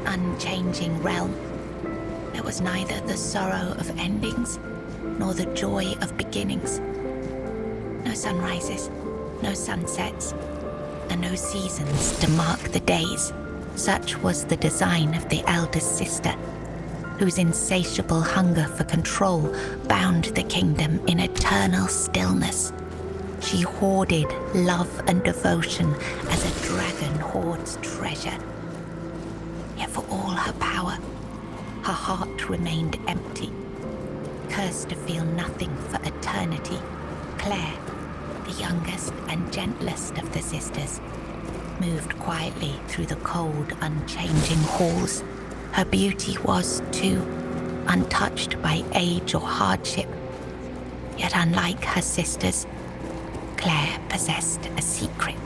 unchanging realm, there was neither the sorrow of endings nor the joy of beginnings. No sunrises, no sunsets, and no seasons to mark the days. Such was the design of the eldest sister, whose insatiable hunger for control bound the kingdom in eternal stillness. She hoarded love and devotion as a dragon hoards treasure. Yet for all her power, her heart remained empty, cursed to feel nothing for eternity. Claire, the youngest and gentlest of the sisters, moved quietly through the cold, unchanging halls. Her beauty was, too, untouched by age or hardship. Yet unlike her sisters, Claire possessed a secret,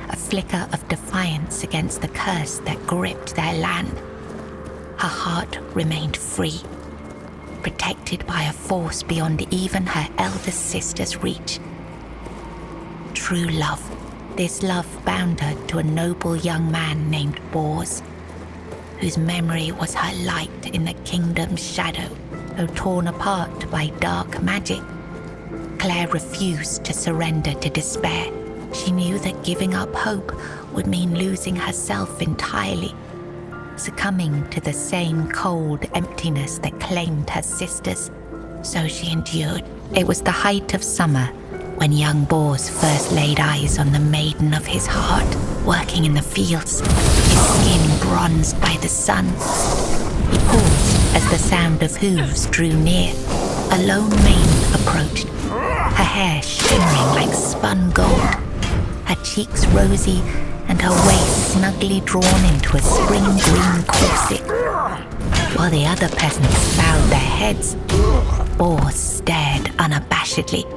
a flicker of defiance against the curse that gripped their land. Her heart remained free, protected by a force beyond even her eldest sister's reach. True love. This love bound her to a noble young man named Bors, whose memory was her light in the kingdom's shadow, though torn apart by dark magic. Claire refused to surrender to despair. She knew that giving up hope would mean losing herself entirely, succumbing to the same cold emptiness that claimed her sisters. So she endured. It was the height of summer when young Bors first laid eyes on the maiden of his heart, working in the fields, his skin bronzed by the sun. He paused as the sound of hooves drew near. A lone maiden approached, her hair shimmering like spun gold, her cheeks rosy and her waist snugly drawn into a spring green corset. While the other peasants bowed their heads, Bors stared unabashedly.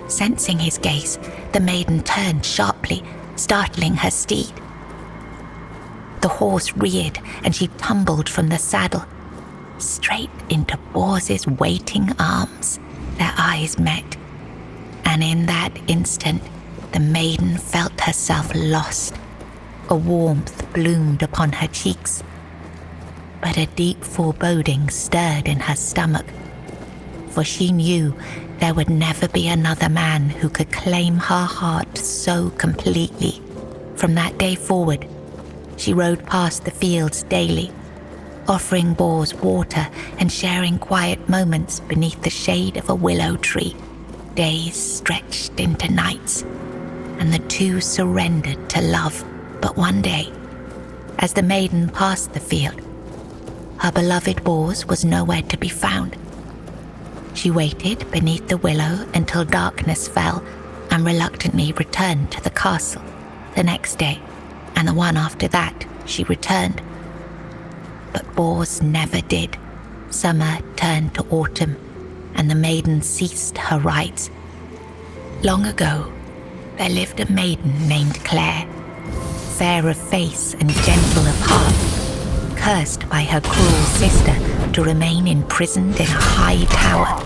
Sensing his gaze, the maiden turned sharply, startling her steed. The horse reared and she tumbled from the saddle, straight into Bors's waiting arms. Their eyes met, and in that instant, the maiden felt herself lost. A warmth bloomed upon her cheeks, but a deep foreboding stirred in her stomach, for she knew there would never be another man who could claim her heart so completely. From that day forward, she rode past the fields daily, offering Bors water and sharing quiet moments beneath the shade of a willow tree. Days stretched into nights, and the two surrendered to love. But one day, as the maiden passed the field, her beloved Bors was nowhere to be found. She waited beneath the willow until darkness fell and reluctantly returned to the castle. The next day, and the one after that, she returned. But Bors never did. Summer turned to autumn, and the maiden ceased her rides. Long ago, there lived a maiden named Claire, fair of face and gentle of heart, cursed by her cruel sister to remain imprisoned in a high tower.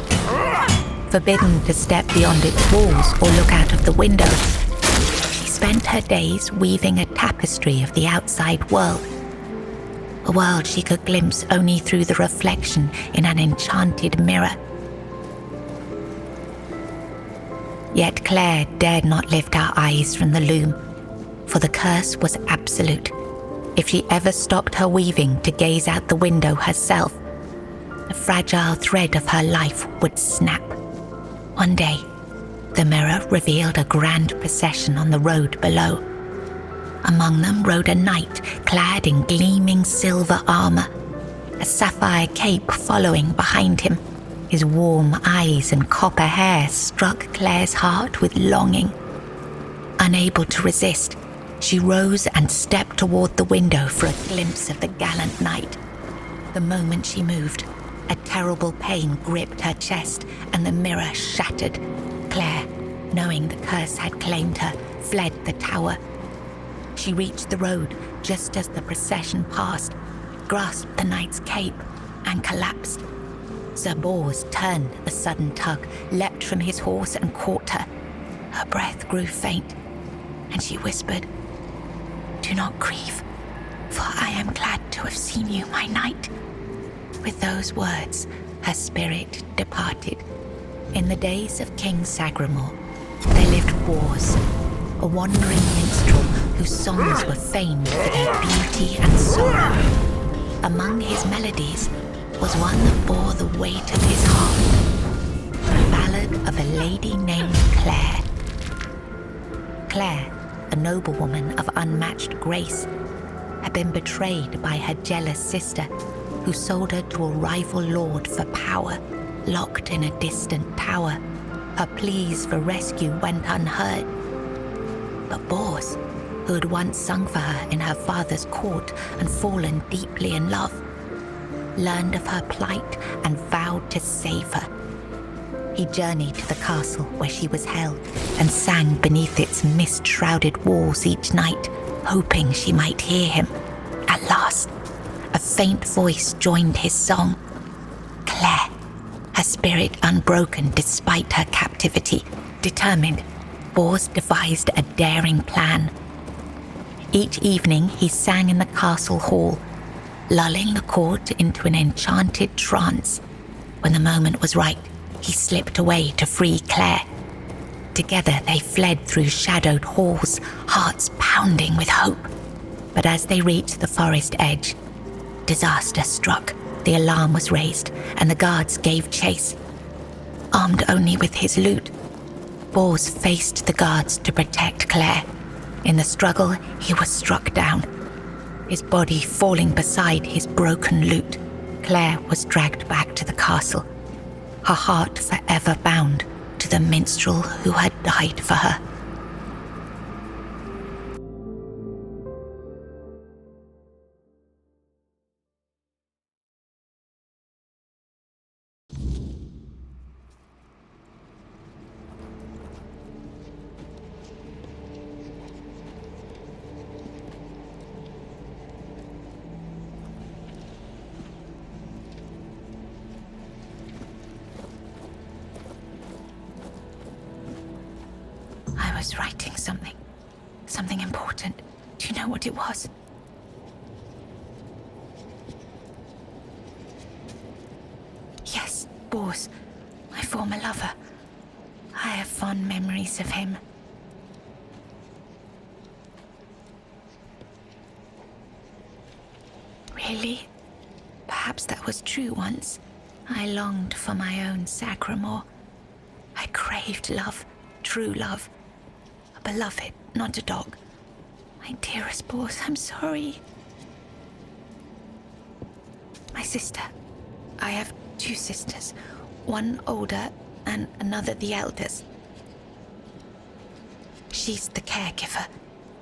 Forbidden to step beyond its walls or look out of the window, she spent her days weaving a tapestry of the outside world, a world she could glimpse only through the reflection in an enchanted mirror. Yet Claire dared not lift her eyes from the loom, for the curse was absolute. If she ever stopped her weaving to gaze out the window herself, the fragile thread of her life would snap. One day, the mirror revealed a grand procession on the road below. Among them rode a knight clad in gleaming silver armor, a sapphire cape following behind him. His warm eyes and copper hair struck Claire's heart with longing. Unable to resist, she rose and stepped toward the window for a glimpse of the gallant knight. The moment she moved, a terrible pain gripped her chest and the mirror shattered. Claire, knowing the curse had claimed her, fled the tower. She reached the road just as the procession passed, grasped the knight's cape, and collapsed. Sir Bors turned a sudden tug, leapt from his horse and caught her. Her breath grew faint, and she whispered, "Do not grieve. for I am glad to have seen you, my knight." With those words, her spirit departed. In the days of King Sagramore, there lived Bors, a wandering minstrel whose songs were famed for their beauty and sorrow. Among his melodies was one that bore the weight of his heart, a ballad of a lady named Claire. Claire, a noblewoman of unmatched grace, had been betrayed by her jealous sister, who sold her to a rival lord for power. Locked in a distant tower, her pleas for rescue went unheard. But Bors, who had once sung for her in her father's court and fallen deeply in love, learned of her plight and vowed to save her. He journeyed to the castle where she was held and sang beneath its mist-shrouded walls each night, hoping she might hear him. At last, a faint voice joined his song. Claire, her spirit unbroken despite her captivity, determined, Bors devised a daring plan. Each evening he sang in the castle hall, lulling the court into an enchanted trance. When the moment was right, he slipped away to free Claire. Together they fled through shadowed halls, hearts pounding with hope. But as they reached the forest edge, disaster struck. The alarm was raised, and the guards gave chase. Armed only with his lute, Bors faced the guards to protect Claire. In the struggle, he was struck down, his body falling beside his broken lute. Claire was dragged back to the castle, her heart forever bound to the minstrel who had died for her. I was writing something important. Do you know what it was? Yes, Bors, my former lover. I have fond memories of him. Really? Perhaps that was true once. I longed for my own Sagramore. I craved love, true love. A beloved, not a dog. My dearest Bors, I'm sorry. My sister. I have two sisters. One older and another the eldest. She's the caregiver.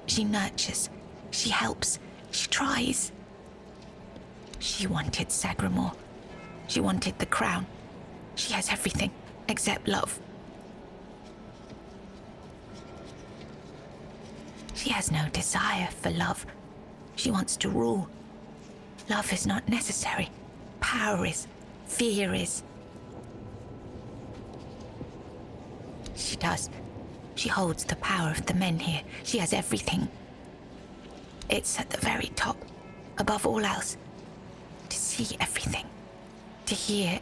She nurtures. She helps. She tries. She wanted Sagramore. She wanted the crown. She has everything except love. She has no desire for love. She wants to rule. Love is not necessary. Power is. Fear is. She does. She holds the power of the men here. She has everything. It's at the very top, above all else. To see everything. To hear